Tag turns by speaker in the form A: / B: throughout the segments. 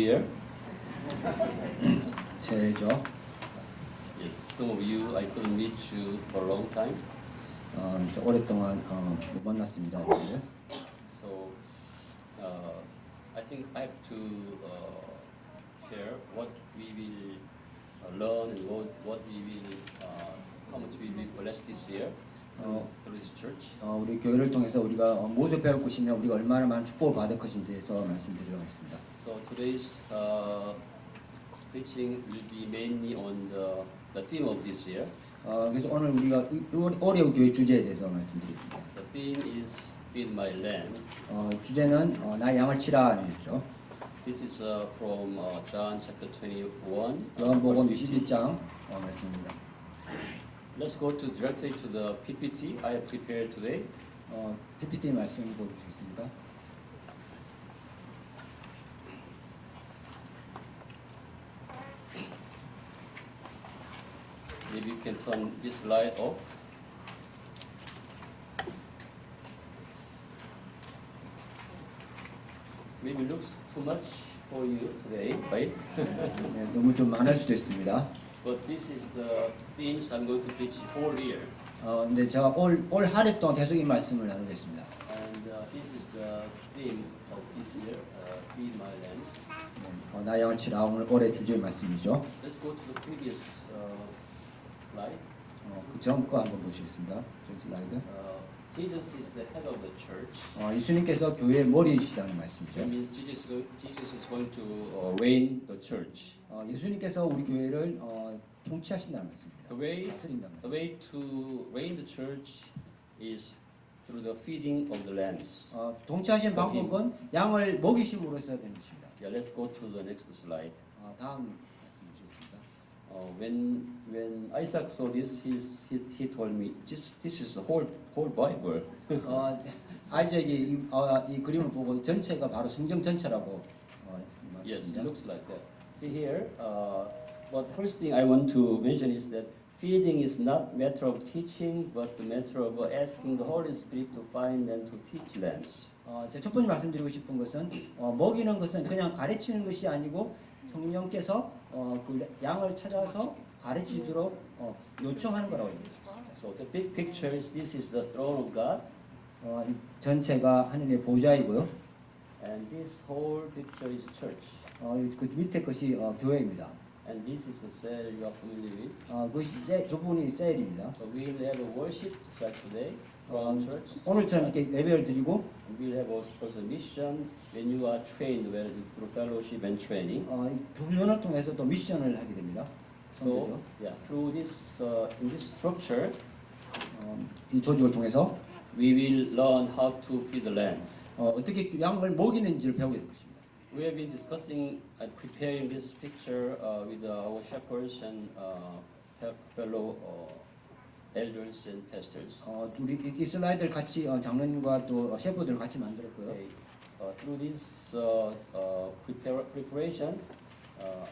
A: year.
B: 새해죠.
A: Yes, some of you I couldn't meet you for a long time.
B: 오랫동안 못 만났습니다. 여러분들.
A: So I think I have to share what we will learn and what we will, how much we will bless this year through this church.
B: 우리 교회를 통해서 우리가 모두 배울 것이며 우리가 얼마나 많은 축복을 받을 것인지에 대해서 말씀드리려고 했습니다.
A: So today's preaching will be mainly on the theme of this year.
B: 그래서 오늘 우리가 올해 교회 주제에 대해서 말씀드리겠습니다.
A: The theme is Feed My Lamb.
B: 주제는 나 양을 치라였죠.
A: This is from John chapter 21.
B: 요한복음 21장 말씀입니다.
A: Let's go directly to the PPT I have prepared today.
B: PPT 말씀 보여주시겠습니까?
A: Maybe you can turn this slide off. Maybe it looks too much for you today, right?
B: 네, 너무 좀 많을 수도 있습니다.
A: But this is the themes I'm going to preach whole year.
B: 근데 제가 올 한 해 동안 계속 이 말씀을 나누겠습니다.
A: And this is the theme of this year, Feed My Lambs.
B: 나 양을 치라 오늘 올해 주제의 말씀이죠.
A: Let's go to the previous slide.
B: 그 전 거 한번 보시겠습니다. 전 슬라이드.
A: Jesus is the head of the church.
B: 예수님께서 교회의 머리이시라는 말씀이죠.
A: That means Jesus is going to reign the church.
B: 예수님께서 우리 교회를 통치하신다는 말씀입니다. 다스린다는
A: The way to reign the church is through the feeding of the lambs.
B: 통치하신 방법은 양을 먹이심으로써 되는 것입니다.
A: Yeah, let's go to the next slide.
B: 다음 말씀 주시겠습니다.
A: When Isaac saw this, he told me, this is the whole Bible.
B: 아이작이 이 그림을 보고 전체가 바로 성경 전체라고
A: Yes, it
B: 말씀입니다.
A: looks like that. See here, but first thing I want to mention is that feeding is not matter of teaching, but the matter of asking the Holy Spirit to find and to teach lambs.
B: 제가 첫 번째 말씀드리고 싶은 것은 먹이는 것은 그냥 가르치는 것이 아니고 성령께서 그 양을 찾아서 가르치도록 요청하는 거라고 얘기했습니다.
A: So the big picture is this is the throne of God,
B: 이 전체가 하늘의 보좌이고요.
A: and this whole picture is church.
B: 그 밑에 것이 교회입니다.
A: And this is the cell you are familiar with.
B: 그것이 저 부분이 셀입니다.
A: So we will have a worship start today from church.
B: 오늘처럼 이렇게 예배를 드리고
A: We will have also mission when you are trained through fellowship and training.
B: 훈련을 통해서 또 미션을 하게 됩니다.
A: So yeah, through this in this structure,
B: 이 조직을 통해서
A: we will learn how to feed the lambs.
B: 어떻게 양을 먹이는지를 배우게 될 것입니다.
A: We have been discussing and preparing this picture with our shepherds and fellow elders and pastors.
B: 우리 이 슬라이드를 같이 장로님과 또 셰프들 같이 만들었고요.
A: Okay. Through this preparation,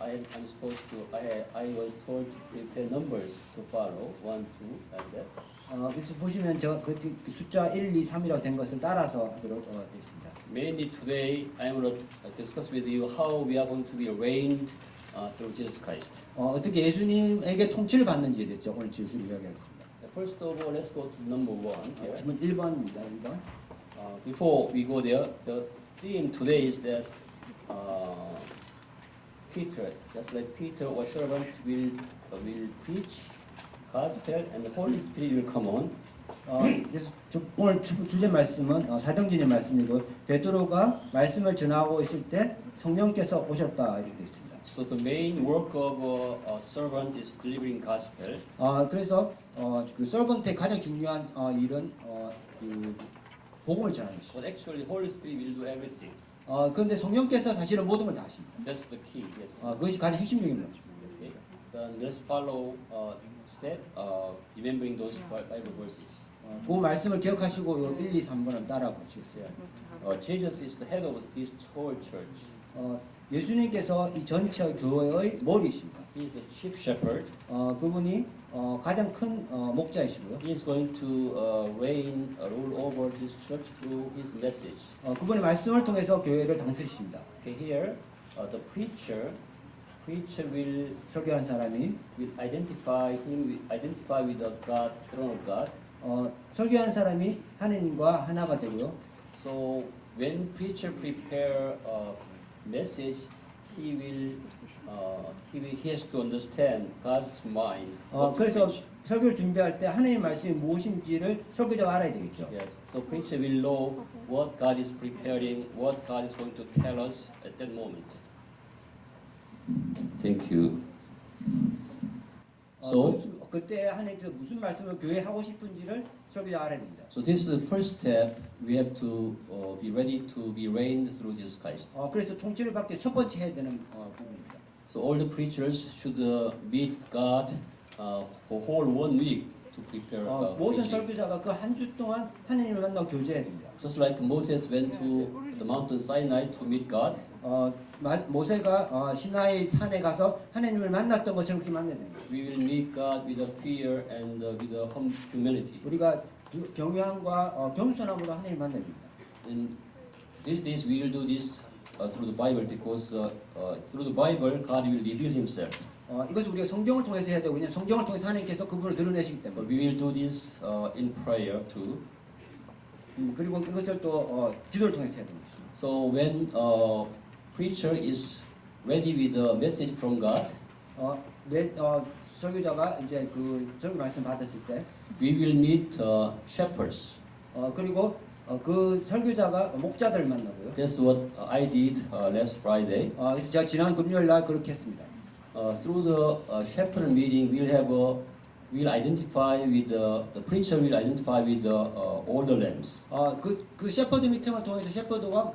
A: I'm supposed to. I was told to prepare numbers to follow 1, 2, like that.
B: 그래서 보시면 제가 그 숫자 1, 2, 3이라고 된 것을 따라서 하도록 되어 있습니다.
A: Mainly today, I want to discuss with you how we are going to be reigned through Jesus Christ.
B: 어떻게 예수님에게 통치를 받는지에 대해서 오늘 지금 이야기하겠습니다.
A: First of all, let's go to number 1 here.
B: 질문 1번입니다. 1번.
A: Before we go there, the theme today is that Peter, just like Peter, our servant, will preach gospel, and the Holy Spirit will come on.
B: 그래서 오늘 주제 말씀은 사도행전의 말씀이고 베드로가 말씀을 전하고 있을 때 성령께서 오셨다 이렇게 되어 있습니다.
A: So the main work of a servant is delivering gospel.
B: 그래서 그 서번트의 가장 중요한 일은 그 복음을 전하는 것이죠.
A: But actually, Holy Spirit will do everything.
B: 그런데 성령께서 사실은 모든 걸 다 하십니다.
A: That's the key. Yes.
B: 그것이 가장 핵심적인 것입니다.
A: Okay. Then let's follow step, remembering those Bible verses.
B: 그 말씀을 기억하시고 요 1, 2, 3번은 따라 보시겠어요.
A: Jesus is the head of this whole church.
B: 예수님께서 이 전체 교회의 머리이십니다.
A: He is the chief shepherd.
B: 그분이 가장 큰 목자이시고요.
A: He is going to reign, rule over this church through his message.
B: 그분의 말씀을 통해서 교회를 다스리십니다.
A: Okay, here the preacher will
B: 설교한 사람이
A: identify with the God, throne of God.
B: 설교하는 사람이 하느님과 하나가 되고요.
A: So when preacher prepare a message, he has to understand God's mind. what to
B: 그래서
A: preach.
B: 설교를 준비할 때 하느님 말씀이 무엇인지를 설교자가 알아야 되겠죠.
A: Yes. So preacher will know what God is preparing, what God is going to tell us at that moment. Thank you. So,
B: 그때 하느님께서 무슨 말씀을 교회에 하고 싶은지를 설교자가 알아야 됩니다.
A: so this is the first step. We have to be ready to be reigned through Jesus Christ.
B: 그래서 통치를 받기 위해 첫 번째 해야 되는 부분입니다.
A: So all the preachers should meet God for whole 1 week to prepare.
B: 모든
A: preaching.
B: 설교자가 그 한 주 동안 하느님을 만나고 교제해야 됩니다.
A: Just like Moses went to the mountain Sinai to meet God.
B: 모세가 시나이 산에 가서 하느님을 만났던 것처럼 그렇게 만나야 됩니다.
A: We will meet God with a fear and with a humility.
B: 우리가 경외함과 겸손함으로 하느님을 만나야 됩니다.
A: In these days we will do this through the Bible because through the Bible God will reveal Himself.
B: 이것을 우리가 성경을 통해서 해야 되고 왜냐하면 성경을 통해서 하나님께서 그분을 드러내시기
A: But
B: 때문에
A: we will do this in prayer too.
B: 그리고 이것을 또 기도를 통해서 해야 됩니다.
A: So when preacher is ready with the message from God,
B: 설교자가 이제 그 설교 말씀 받았을 때
A: we will meet shepherds.
B: 그리고 그 설교자가 목자들을 만나고요.
A: That's what I did last Friday.
B: 그래서 제가 지난 금요일 날 그렇게 했습니다.
A: Through the shepherd meeting, we'll identify with the preacher will identify with the older lambs.
B: 그 셰퍼드 미팅을 통해서 셰퍼드와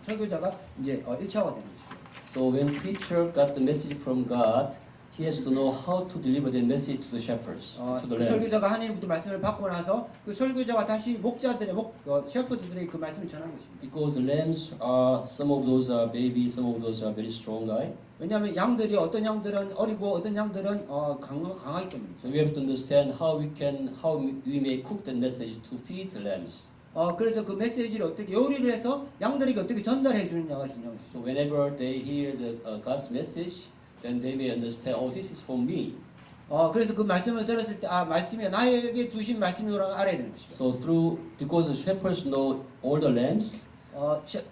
B: 설교자가 이제 1차가 되는 것이죠.
A: So when preacher got the message from God, he has to know how to deliver the message to the shepherds, to the
B: 그
A: lambs.
B: 설교자가 하나님부터 말씀을 받고 나서 그 설교자가 다시 목자들의 셰퍼드들의 그 말씀을 전하는 것입니다.
A: Because the lambs are some of those are baby, some of those are very strong guy.
B: 왜냐하면 양들이 어떤 양들은 어리고 어떤 양들은 강하기 때문이죠.
A: So we have to understand how we may cook the message to feed the lambs.
B: 그래서 그 메시지를 어떻게 요리를 해서 양들에게 어떻게 전달해 주느냐가 중요한 것이죠.
A: So whenever they hear the God's message, then they may understand, oh, this is for me.
B: 그래서 그 말씀을 들었을 때 말씀이 나에게 주신 말씀이라고 알아야 되는 것이죠.
A: So because the shepherds know all the lambs,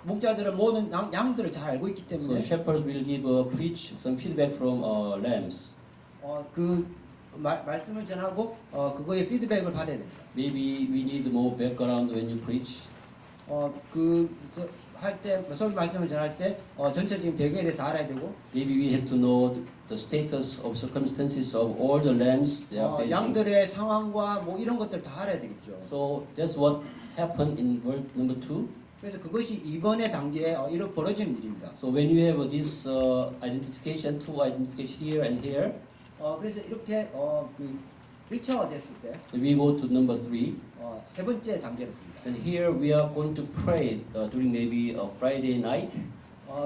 B: 목자들은 모든 양들을 잘 알고 있기
A: so
B: 때문에
A: shepherds will preach some feedback from lambs.
B: 그 말씀을 전하고 그거의 피드백을 받아야 됩니다.
A: Maybe we need more background when you preach.
B: 할 때 설교 말씀을 전할 때 전체적인 배경에 대해 다 알아야 되고
A: Maybe we have to know the status of circumstances of all the lambs they are facing.
B: 양들의 상황과 뭐 이런 것들 다 알아야 되겠죠.
A: So that's what happened in verse number 2.
B: 그래서 그것이 이번의 단계에 이렇게 벌어지는 일입니다.
A: So when you have this identification, two identification here and here,
B: 그래서 이렇게 그 1차가 됐을 때
A: we go to number 3.
B: 세 번째 단계로 갑니다.
A: And here we are going to pray during maybe a Friday night.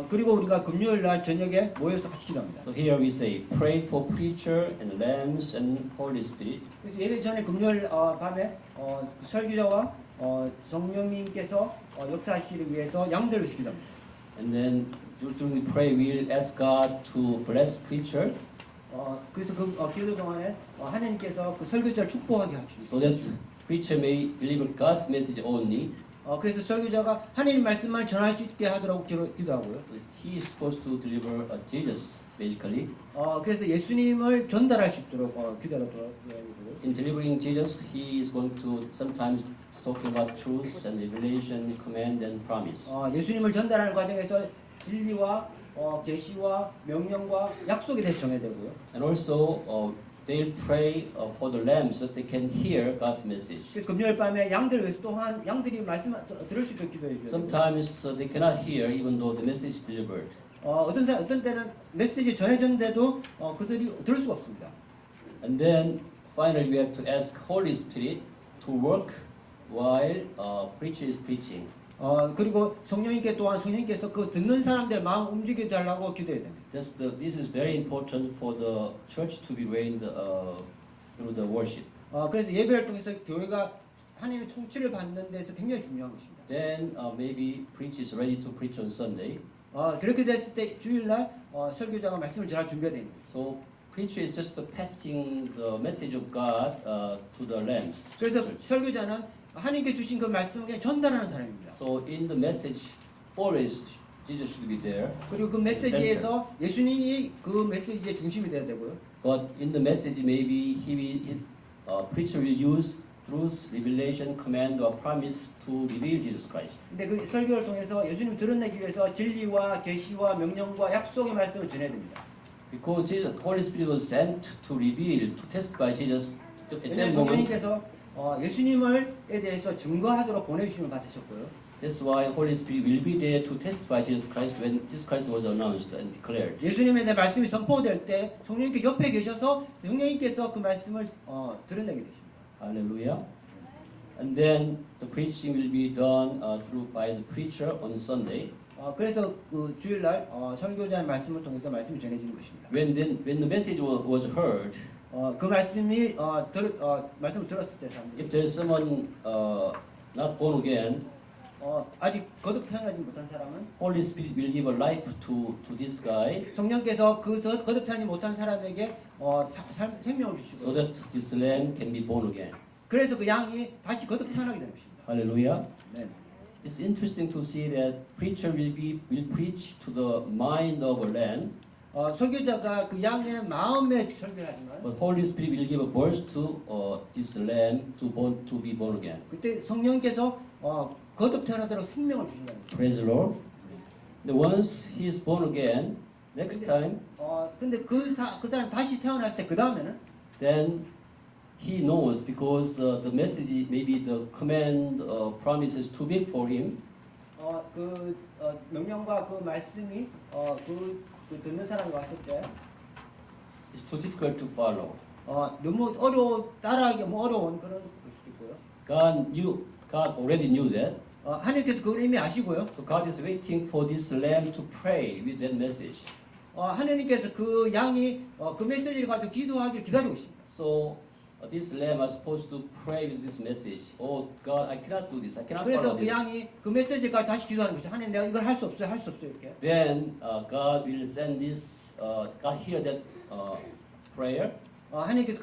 B: 그리고 우리가 금요일 날 저녁에 모여서 같이 기도합니다.
A: So here we say, pray for preacher and lambs and Holy Spirit.
B: 그래서 예배 전에 금요일 밤에 설교자와 성령님께서 역사하시기를 위해서 양들을 기도합니다.
A: And then during the pray, we'll ask God to bless preacher
B: 그래서 그 기도 동안에 하나님께서 그 설교자를 축복하게 하시죠.
A: so that preacher may deliver God's message only.
B: 그래서 설교자가 하나님 말씀만 전할 수 있게 하도록 기도하고요.
A: He is supposed to deliver Jesus, basically.
B: 그래서 예수님을 전달할 수 있도록 기도하도록
A: In delivering Jesus, he is going to sometimes talk about truth and revelation, command and promise.
B: 예수님을 전달하는 과정에서 진리와 계시와 명령과 약속에 대해서 정해야 되고요.
A: And also, they'll pray for the lambs so that they can hear God's message.
B: 그래서 금요일 밤에 양들 위해서 또한 양들이 말씀 들을 수 있도록 기도해 줘요.
A: Sometimes they cannot hear even though the message is delivered.
B: 어떤 때는 메시지 전해졌는데도 그들이 들을 수가 없습니다.
A: And then finally we have to ask Holy Spirit to work while preacher is preaching.
B: 그리고 성령님께서 그 듣는 사람들 마음 움직여 달라고 기도해야 됩니다.
A: This is very important for the church to be reigned through the worship.
B: 그래서 예배를 통해서 교회가 하나님의 통치를 받는 데서 굉장히 중요한 것입니다.
A: Then maybe preacher is ready to preach on Sunday.
B: 그렇게 됐을 때 주일날 설교자가 말씀을 잘 준비해야 됩니다.
A: So preacher is just passing the message of God to the lambs.
B: 그래서
A: church.
B: 설교자는 하나님께 주신 그 말씀을 그냥 전달하는 사람입니다.
A: So in the message, always Jesus should be there.
B: 그리고 그 메시지에서 예수님이 그 메시지의 중심이 되어야 되고요.
A: But in the message, maybe preacher will use truth, revelation, command, or promise to reveal Jesus Christ.
B: 근데 그 설교를 통해서 예수님 드러내기 위해서 진리와 계시와 명령과 약속의 말씀을 전해야 됩니다.
A: Because Jesus, Holy Spirit was sent to reveal, to testify Jesus at that
B: 왜냐하면
A: moment.
B: 성령님께서 예수님을에 대해서 증거하도록 보내주심을 받으셨고요.
A: That's why Holy Spirit will be there to testify Jesus Christ when Jesus Christ was announced and declared.
B: 예수님에 대한 말씀이 선포될 때 성령님께 옆에 계셔서 성령님께서 그 말씀을 드러내게 되십니다.
A: Hallelujah. And then the preaching will be done by the preacher on Sunday.
B: 그래서 그 주일날 설교자의 말씀을 통해서 말씀이 전해지는 것입니다.
A: When the message was heard,
B: 그 말씀이 말씀을 들었을 때 사람들이
A: if there is someone not born again,
B: 아직 거듭 태어나지 못한 사람은
A: Holy Spirit will give a life to this guy,
B: 성령께서 그 거듭 태어나지 못한 사람에게 생명을
A: so
B: 주시고
A: that this lamb can be born again.
B: 그래서 그 양이 다시 거듭 태어나게 되는 것입니다.
A: Hallelujah.
B: 네.
A: It's interesting to see that preacher will preach to the mind of a lamb,
B: 설교자가 그 양의 마음에 설교를 하지만
A: but Holy Spirit will give a birth to this lamb to be born again.
B: 그때 성령께서 거듭 태어나도록 생명을 주신다는 거죠.
A: Praise the Lord. And once he is born again, next time,
B: 근데 그 사람 다시 태어났을 때 그 다음에는
A: then he knows because the message, maybe the command, promises too big for him.
B: 그 명령과 그 말씀이 그 듣는 사람이 왔을 때
A: It's too difficult to follow.
B: 너무 따라하기 너무 어려운 그런 것이 있고요.
A: God already knew that.
B: 하나님께서 그걸 이미 아시고요.
A: So God is waiting for this lamb to pray with that message.
B: 하나님께서 그 양이 그 메시지를 가지고 기도하기를 기다리고 있습니다.
A: So this lamb is supposed to pray with this message. Oh God, I cannot do this. I cannot
B: 그래서
A: follow
B: 그
A: this.
B: 양이 그 메시지를 다시 기도하는 거죠. 하나님 내가 이걸 할 수 없어요. 할 수 없어요. 이렇게.
A: Then God will send this. God hear that prayer.
B: 하나님께서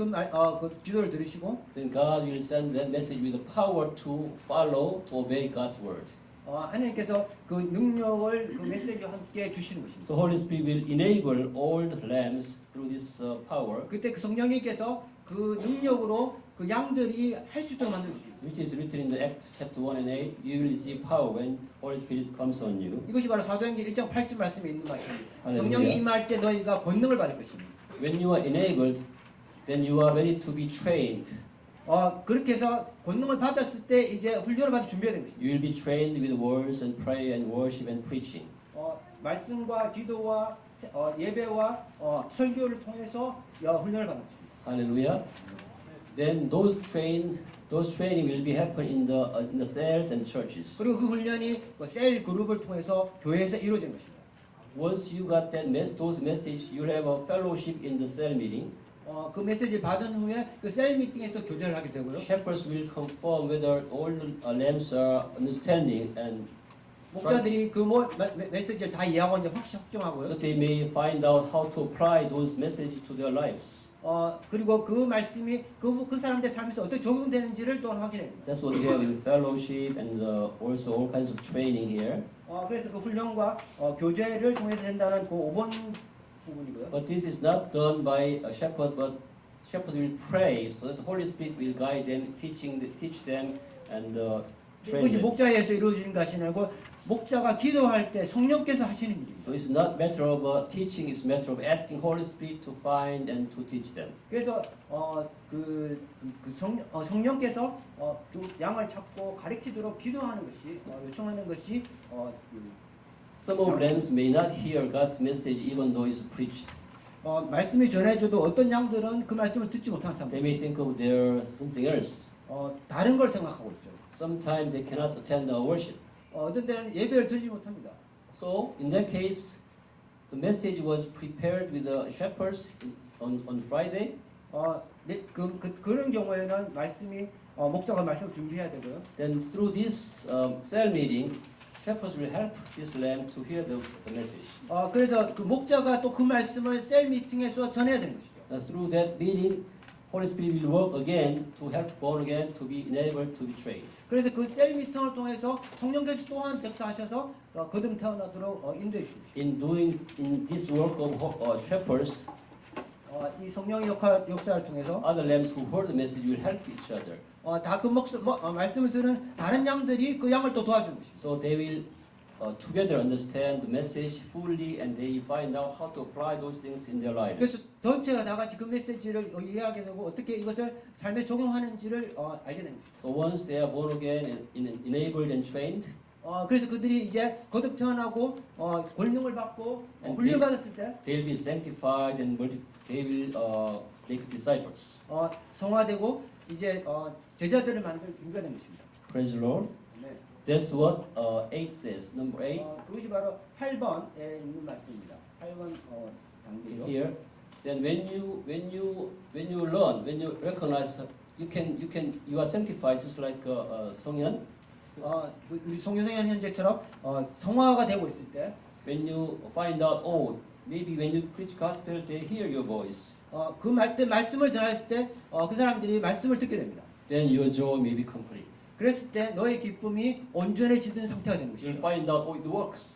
B: 그 기도를 들으시고
A: Then God will send that message with the power to follow, to obey God's word.
B: 하나님께서 그 능력을 그 메시지와 함께 주시는 것입니다.
A: So Holy Spirit will enable all the lambs through this power,
B: 그때 그 성령님께서 그 능력으로 그 양들이 할 수 있도록 만들어 주십니다.
A: which is written in the Acts chapter 1 and 8. You will receive power when Holy Spirit comes on you.
B: 이것이 바로 사도행전 1장 8절 말씀에 있는 말씀입니다.
A: 할렐루야.
B: 성령이 임할 때 너희가 권능을 받을 것입니다.
A: When you are enabled, then you are ready to be trained.
B: 그렇게 해서 권능을 받았을 때 이제 훈련을 받을 준비해야 되는 것입니다.
A: You will be trained with words and prayer and worship and preaching.
B: 말씀과 기도와 예배와 설교를 통해서 훈련을 받는 것입니다.
A: Hallelujah. Then those training will be happen in the cells and churches.
B: 그리고 그 훈련이 셀 그룹을 통해서 교회에서 이루어지는 것입니다.
A: Once you got those message, you will have a fellowship in the cell meeting.
B: 그 메시지를 받은 후에 그 셀 미팅에서 교제를 하게 되고요.
A: Shepherds will confirm whether all the lambs are understanding and
B: 목자들이 그 메시지를 다 이해하고 이제 확정하고요.
A: so they may find out how to apply those messages to their lives.
B: 그리고 그 말씀이 그 사람들 삶에서 어떻게 적용되는지를 또 확인해야 됩니다.
A: That's what we have in fellowship and also all kinds of training here.
B: 그래서 그 훈련과 교제를 통해서 된다는 그 5번 부분이고요.
A: But this is not done by a shepherd, but shepherd will pray so that the Holy Spirit will guide them, teach them, and train
B: 이것이
A: them.
B: 목자에서 이루어지는 것이 아니고 목자가 기도할 때 성령께서 하시는 일입니다.
A: So it's not matter of teaching; it's matter of asking Holy Spirit to find and to teach them.
B: 그래서 성령께서 두 양을 찾고 가리키도록 기도하는 것이 요청하는 것이
A: Some of lambs may not hear God's message even though it's preached.
B: 말씀이 전해져도 어떤 양들은 그 말씀을 듣지 못하는
A: They may
B: 사람들,
A: think of their something else.
B: 다른 걸 생각하고 있죠.
A: Sometimes they cannot attend our worship.
B: 어떤 때는 예배를 드리지 못합니다.
A: So in that case, the message was prepared with the shepherds on Friday.
B: 그런 경우에는 말씀이 목자가 말씀을 준비해야 되고요.
A: Then through this cell meeting, shepherds will help this lamb to hear the message.
B: 그래서 그 목자가 또 그 말씀을 셀 미팅에서 전해야 되는 것이죠.
A: Through that meeting, Holy Spirit will work again to help born again to be enabled to be trained.
B: 그래서 그 셀 미팅을 통해서 성령께서 또한 역사하셔서 거듭 태어나도록 인도해 주십시오.
A: In this work of shepherds,
B: 이 성령의 역사를 통해서
A: other lambs who heard the message will help each other.
B: 다 그 말씀을 들은 다른 양들이 그 양을 또 도와주는 것입니다.
A: So they will together understand the message fully, and they find out how to apply those things in their lives.
B: 그래서 전체가 다 같이 그 메시지를 이해하게 되고 어떻게 이것을 삶에 적용하는지를 알게 됩니다.
A: So once they are born again and enabled and trained,
B: 그래서 그들이 이제 거듭 태어나고 권능을 받고
A: And
B: 훈련 받았을 때
A: they will be sanctified and they will make disciples.
B: 성화되고 이제 제자들을 만들 준비가 된 것입니다.
A: Praise the Lord.
B: 네.
A: That's what 8 says. Number 8
B: 그것이 바로 8번에 있는 말씀입니다. 8번 단계죠.
A: here. Then when you learn, when you recognize, you are sanctified just like 성현.
B: 우리 송유성현 현재처럼 성화가 되고 있을 때
A: When you find out, oh, maybe when you preach gospel, they hear your voice.
B: 그 말씀을 전했을 때 그 사람들이 말씀을 듣게 됩니다.
A: Then your joy may be complete.
B: 그랬을 때 너의 기쁨이 온전해지던 상태가 되는
A: You'll
B: 것이죠.
A: find out, oh, it works.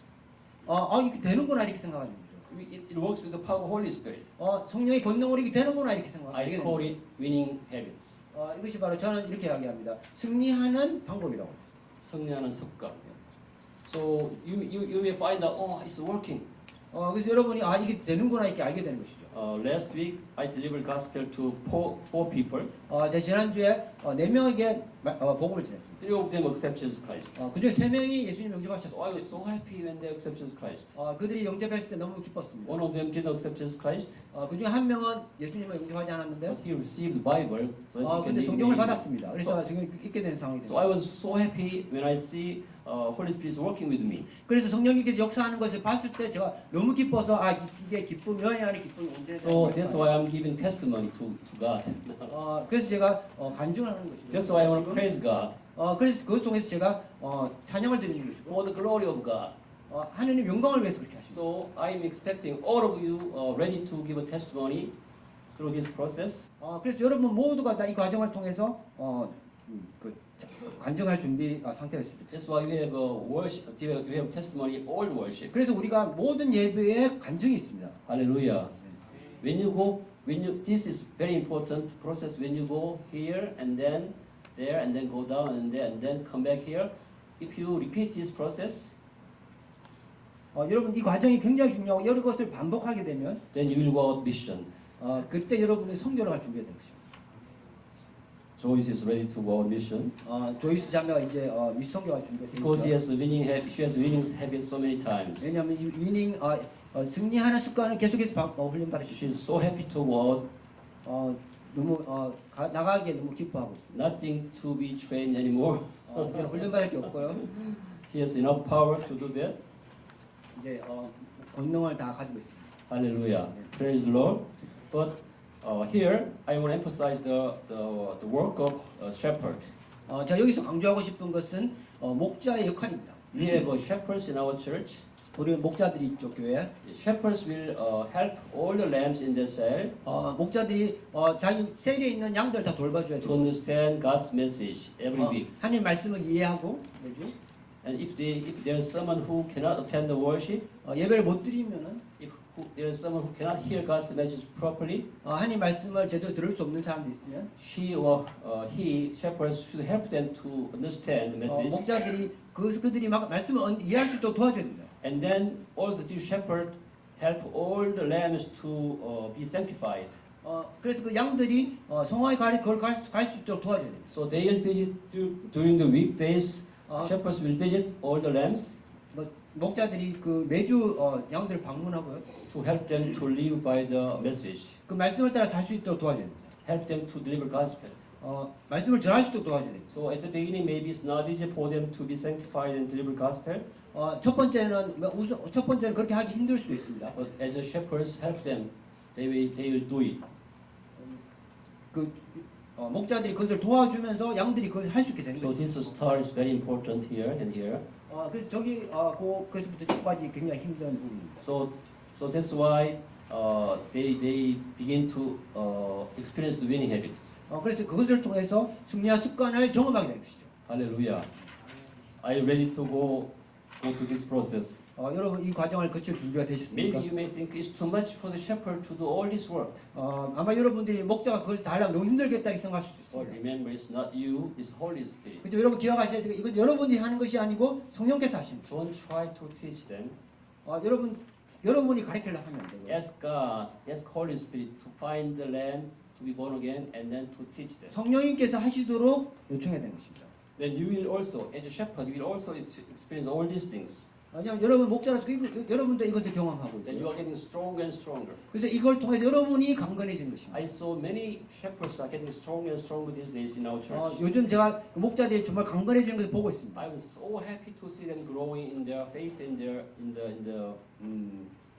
B: 이렇게 되는구나 이렇게 생각하는 거죠.
A: It works with the power of Holy Spirit.
B: 성령의 권능으로 이렇게 되는구나 이렇게 생각하게
A: I
B: 되는
A: call
B: 거죠.
A: it winning habits.
B: 이것이 바로 저는 이렇게 이야기합니다. 승리하는 방법이라고.
A: 승리하는 습관. So you may find out, oh, it's working.
B: 그래서 여러분이 이게 되는구나 이렇게 알게 되는 것이죠.
A: Last week I delivered gospel to four people.
B: 제가 지난주에 4명에게 복음을 전했습니다.
A: 3 of them accept Jesus Christ.
B: 그중에 3명이 예수님
A: So I
B: 영접하셨습니다.
A: was so happy when they accept Jesus Christ.
B: 그들이 영접했을 때 너무 기뻤습니다.
A: One of them didn't accept Jesus Christ,
B: 그중에 한 명은 예수님을 영접하지 않았는데
A: but he received the Bible, so he
B: 근데
A: can
B: 성경을
A: live.
B: 받았습니다. 그래서 지금 있게 되는 상황이
A: So I
B: 됩니다.
A: was so happy when I see Holy Spirit is working with me.
B: 그래서 성령님께서 역사하는 것을 봤을 때 제가 너무 기뻐서 이게 기쁨, 여행 안에 기쁨이
A: So that's
B: 온전해서
A: why I'm giving testimony to God.
B: 그래서 제가 간증을 하는 것이죠.
A: That's why I want to praise God
B: 그래서 그것 통해서 제가 찬양을 드리는 것이고
A: for the glory of God.
B: 하느님 영광을 위해서 그렇게 하십니다.
A: So I'm expecting all of you ready to give a testimony through this process.
B: 그래서 여러분 모두가 다 이 과정을 통해서 간증할 준비 상태가 있습니다.
A: That's why we have worship. We have testimony, all worship.
B: 그래서 우리가 모든 예배에 간증이 있습니다.
A: Hallelujah. This is very important process. When you go here and then there and then go down and then come back here, if you repeat this process,
B: 여러분 이 과정이 굉장히 중요하고 여러 것을 반복하게 되면
A: then you will go out mission.
B: 그때 여러분이 선교를 할 준비가 되는 것입니다.
A: Joyce is ready to go on mission
B: 조이스 자매가 이제 미선교할 준비가
A: because
B: 됩니다.
A: she has winning habit so many times.
B: 왜냐하면 이 위닝 승리하는 습관을 계속해서 훈련 받으시죠.
A: She's so happy to go out,
B: 너무 나가기에 너무 기뻐하고 있습니다.
A: nothing to be trained anymore.
B: 이제 훈련 받을 게 없고요.
A: He has enough power to do that.
B: 이제 권능을 다 가지고 있습니다.
A: Hallelujah. Praise the Lord. But here I want to emphasize the work of shepherd.
B: 제가 여기서 강조하고 싶은 것은 목자의 역할입니다.
A: We have shepherds in our church.
B: 우리 목자들이 있죠 교회에.
A: Shepherds will help all the lambs in the cell
B: 목자들이 자기 셀에 있는 양들 다 돌봐줘야
A: to
B: 돼요.
A: understand God's message every week.
B: 하나님 말씀을 이해하고 매주
A: And if there is someone who cannot attend the worship,
B: 예배를 못 드리면은
A: if there is someone who cannot hear God's message properly,
B: 하나님 말씀을 제대로 들을 수 없는 사람도 있으면
A: she or he, shepherds, should help them to understand the message.
B: 목자들이 그들이 말씀을 이해할 수 있도록 도와줘야 됩니다.
A: And then also the shepherd help all the lambs to be sanctified.
B: 그래서 그 양들이 성화에 갈 수 있도록 도와줘야 됩니다.
A: So they will visit during the weekdays.
B: 어.
A: Shepherds will visit all the lambs
B: 목자들이 그 매주 양들을 방문하고요.
A: to help them to live by the message.
B: 그 말씀을 따라 살 수 있도록 도와줘야 됩니다.
A: Help them to deliver gospel.
B: 말씀을 전할 수 있도록 도와줘야 됩니다.
A: So at the beginning, maybe it's not easy for them to be sanctified and deliver gospel.
B: 첫 번째는 그렇게 하기 힘들 수도 있습니다.
A: But as the shepherds help them, they will do it.
B: 목자들이 그것을 도와주면서 양들이 그것을 할 수 있게 되는
A: So
B: 거죠.
A: this star is very important here and here.
B: 그래서 저기 그래서부터 축복하기 굉장히 힘든 부분입니다.
A: So that's why they begin to experience the winning habits.
B: 그래서 그것을 통해서 승리한 습관을 경험하게 되는 것이죠.
A: Hallelujah. Are you ready to go to this process?
B: 여러분 이 과정을 거칠 준비가
A: Maybe
B: 되셨습니까?
A: you may think it's too much for the shepherd to do all this work.
B: 아마 여러분들이 목자가 그것을 다 하려면 너무 힘들겠다 이렇게 생각할 수도
A: But
B: 있습니다.
A: remember, it's not you, it's Holy Spirit.
B: 그렇죠? 여러분 기억하셔야 돼요. 이건 여러분이 하는 것이 아니고 성령께서 하시는 거죠.
A: Don't try to teach them.
B: 여러분이 가르치려고 하면 돼요.
A: Ask God, ask Holy Spirit to find the lamb to be born again and then to teach them.
B: 성령님께서 하시도록 요청해야 되는 것입니다.
A: Then you will also, as a shepherd, you will also experience all these things.
B: 왜냐하면 여러분 목자라서 여러분도 이것을 경험하고
A: Then
B: 있어요.
A: you are getting stronger and stronger.
B: 그래서 이걸 통해서 여러분이 강건해지는 것입니다.
A: I saw many shepherds are getting stronger and stronger these days in our church.
B: 요즘 제가 그 목자들이 정말 강건해지는 것을 보고 있습니다.
A: I was so happy to see them growing in their faith and in the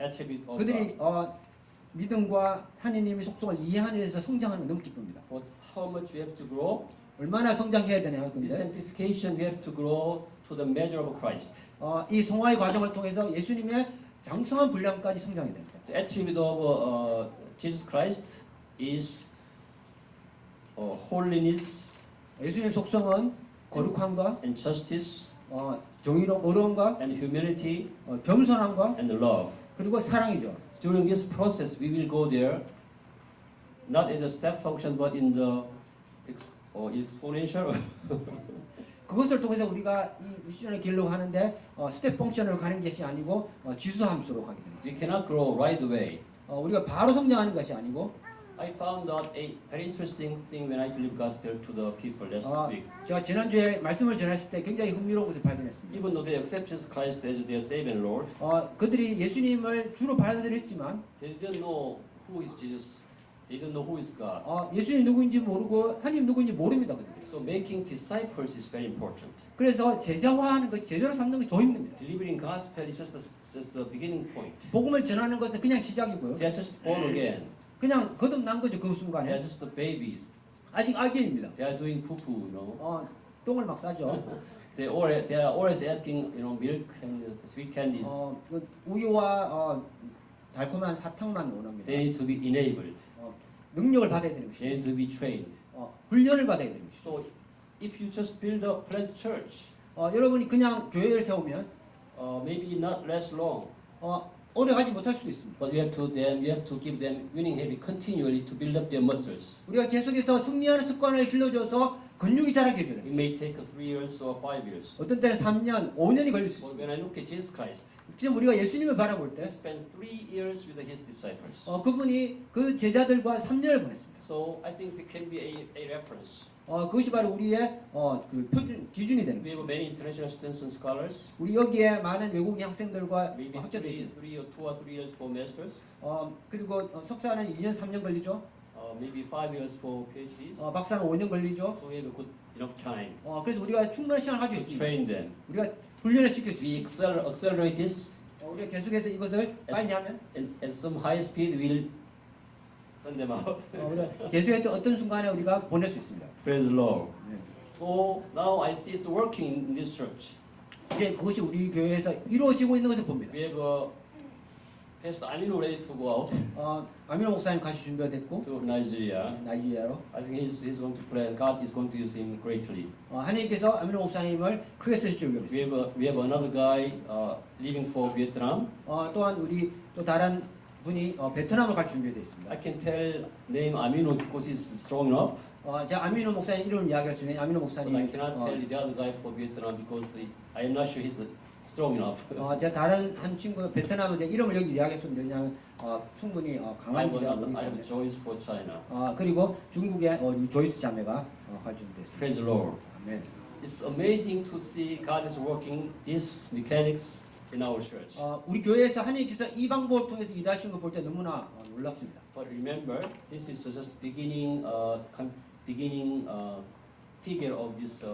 A: attribute of
B: 그들이
A: God.
B: 믿음과 하나님의 속성을 이해하는 데서 성장하는 게 너무 기쁩니다.
A: But how much we have to grow?
B: 얼마나 성장해야 되나요?
A: In
B: 근데
A: sanctification, we have to grow to the measure of Christ.
B: 이 성화의 과정을 통해서 예수님의 장성한 분량까지 성장해야 됩니다.
A: The attribute of Jesus Christ is holiness
B: 예수님의 속성은 거룩함과
A: and justice
B: 정의로움과
A: and humility
B: 겸손함과
A: and love.
B: 그리고 사랑이죠.
A: During this process, we will go there, not as a step function, but in the exponential.
B: 그것을 통해서 우리가 이 미션을 길로 하는데 스텝 펑션으로 가는 것이 아니고 지수함수로 가게 됩니다.
A: We cannot grow right away.
B: 우리가 바로 성장하는 것이 아니고
A: I found out a very interesting thing when I delivered gospel to the people last week.
B: 제가 지난주에 말씀을 전했을 때 굉장히 흥미로운 것을 발견했습니다.
A: Even though they accept Jesus Christ as their Savior and Lord,
B: 그들이 예수님을 주로 받아들였지만
A: they didn't know who is Jesus. They didn't know who is God.
B: 예수님 누구인지 모르고 하나님 누구인지 모릅니다. 그들이.
A: So making disciples is very important.
B: 그래서 제자화하는 것, 제자로 삼는 것이 더 힘듭니다.
A: Delivering gospel is just the beginning point.
B: 복음을 전하는 것은 그냥 시작이고요.
A: They are just born again.
B: 그냥 거듭난 거죠 그
A: They are
B: 순간에.
A: just the babies.
B: 아직 아기입니다.
A: They are doing poo-poo, you know.
B: 똥을 막 싸죠.
A: They are always asking, you know, milk and sweet candies.
B: 그 우유와 달콤한 사탕만 원합니다.
A: They need to be enabled.
B: 능력을 받아야 되는
A: They need
B: 것이죠.
A: to be trained.
B: 훈련을 받아야 되는 것이죠.
A: So if you just build a plant church,
B: 여러분이 그냥 교회를 세우면
A: maybe not last long.
B: 오래 가지 못할 수도 있습니다.
A: But you have to give them winning habit continually to build up their muscles.
B: 우리가 계속해서 승리하는 습관을 길러줘서 근육이 자라게 해줘야
A: It
B: 됩니다.
A: may take 3 years or 5 years.
B: 어떤 때는 3년, 5년이 걸릴 수
A: But
B: 있습니다.
A: when I look at Jesus Christ,
B: 지금 우리가 예수님을 바라볼 때
A: he spent 3 years with his disciples.
B: 그분이 그 제자들과 3년을 보냈습니다.
A: So I think it can be a reference.
B: 그것이 바로 우리의 그 표준 기준이 되는
A: We have
B: 것입니다.
A: many international students and scholars.
B: 우리 여기에 많은 외국인 학생들과
A: Maybe
B: 학자들이 있습니다.
A: 2 or 3 years for masters.
B: 그리고 석사는 2년, 3년 걸리죠.
A: Maybe 5 years for PhDs.
B: 박사는 5년 걸리죠.
A: So we have a good enough time
B: 그래서 우리가 충분한 시간을 가지고
A: to
B: 있습니다.
A: train them.
B: 우리가 훈련을 시킬 수
A: We
B: 있습니다.
A: accelerate this,
B: 우리가 계속해서 이것을 빨리 하면
A: and at some high speed we'll send them out.
B: 우리가 계속해서 어떤 순간에 우리가 보낼 수 있습니다.
A: Praise the Lord.
B: 네.
A: So now I see it's working in this church.
B: 이제 그것이 우리 교회에서 이루어지고 있는 것을 봅니다.
A: We have Pastor Aminu ready to go out
B: 아미노 목사님 같이 준비가 됐고
A: to Nigeria.
B: 나이지리아로
A: I think he's going to pray, and God is going to use him greatly.
B: 하나님께서 아미노 목사님을 크게 쓰실 줄
A: We
B: 믿습니다.
A: have another guy leaving for Vietnam.
B: 또한 우리 또 다른 분이 베트남으로 갈 준비되어 있습니다.
A: I can tell name Aminu because he's strong enough,
B: 제가 아미노 목사님 이름을 이야기할 수 있는 아미노
A: but
B: 목사님
A: I cannot tell the other guy for Vietnam because I am not sure he's strong enough.
B: 제가 다른 한 친구 베트남은 제 이름을 여기 이야기할 수 있는데 왜냐하면 충분히
A: I
B: 강한
A: have
B: 지자가
A: another,
B: 오기
A: I have
B: 때문에
A: Joyce for China.
B: 그리고 중국의 조이스 자매가 갈 준비됐습니다.
A: Praise the Lord.
B: 아멘.
A: It's amazing to see God is working these mechanics in our church.
B: 우리 교회에서 하나님께서 이 방법을 통해서 일하시는 걸 볼 때 너무나 놀랍습니다.
A: But remember, this is just beginning figure of this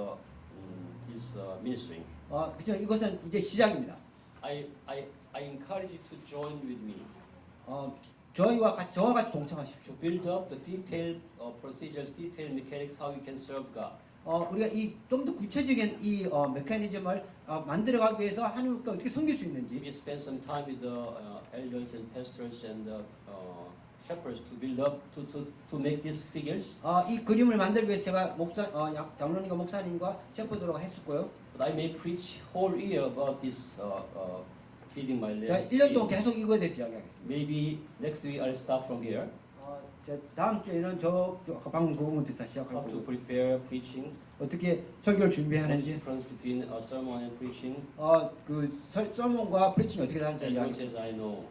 A: ministry.
B: 그렇죠. 이것은 이제 시작입니다.
A: I encourage you to join with me
B: 저와 같이 동참하십시오.
A: to build up the detailed procedures, detailed mechanics how we can serve God.
B: 우리가 이 좀 더 구체적인 이 메커니즘을 만들어가기 위해서 하나님께 어떻게 섬길 수 있는지
A: We spend some time with the elders and pastors and shepherds to build up to make these figures.
B: 이 그림을 만들기 위해서 제가 장로님과 목사님과 셰퍼들하고 했었고요.
A: But I may preach whole year about this feeding my
B: 제가
A: lambs.
B: 1년 동안 계속 이거에 대해서 이야기하겠습니다.
A: Maybe next week I'll start from here.
B: 다음 주에는 저 아까 방금 그 부분부터 시작할
A: How to
B: 거고
A: prepare preaching.
B: 어떻게 설교를
A: What is the
B: 준비하는지
A: difference between a sermon and preaching?
B: 그 설문과 프리칭이 어떻게 다른지
A: As much
B: 이야기
A: as I know.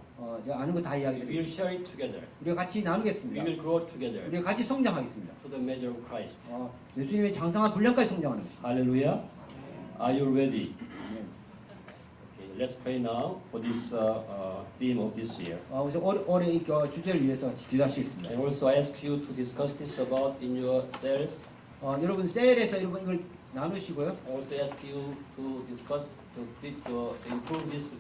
B: 제가 아는 거 다 이야기
A: We will
B: 드리겠습니다.
A: share it together.
B: 우리가 같이
A: We
B: 나누겠습니다.
A: will grow together
B: 우리가 같이 성장하겠습니다.
A: to the measure of Christ.
B: 예수님의 장성한 분량까지 성장하는 것입니다.
A: Hallelujah. Are you ready?
B: 네.
A: Okay, let's pray now for this theme of this year.
B: 그래서 올해 이 주제를 위해서 기도하시겠습니다.
A: And also I ask you to discuss this about in your cells.
B: 여러분 셀에서 여러분 이걸 나누시고요.
A: I also ask you to discuss to improve this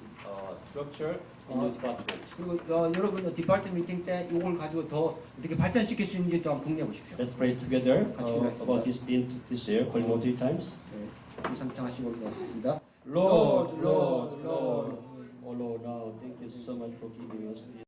A: structure in your department.
B: 그리고 여러분 디파트 미팅 때 이걸 가지고 더 어떻게 발전시킬 수 있는지 또 한번 궁리해 보십시오.
A: Let's pray together about this theme this year. Call more 3 times.
B: 네, 상창하시고 기도하겠습니다.
A: Lord, Lord, Lord. Oh Lord, now thank you so much for giving us this.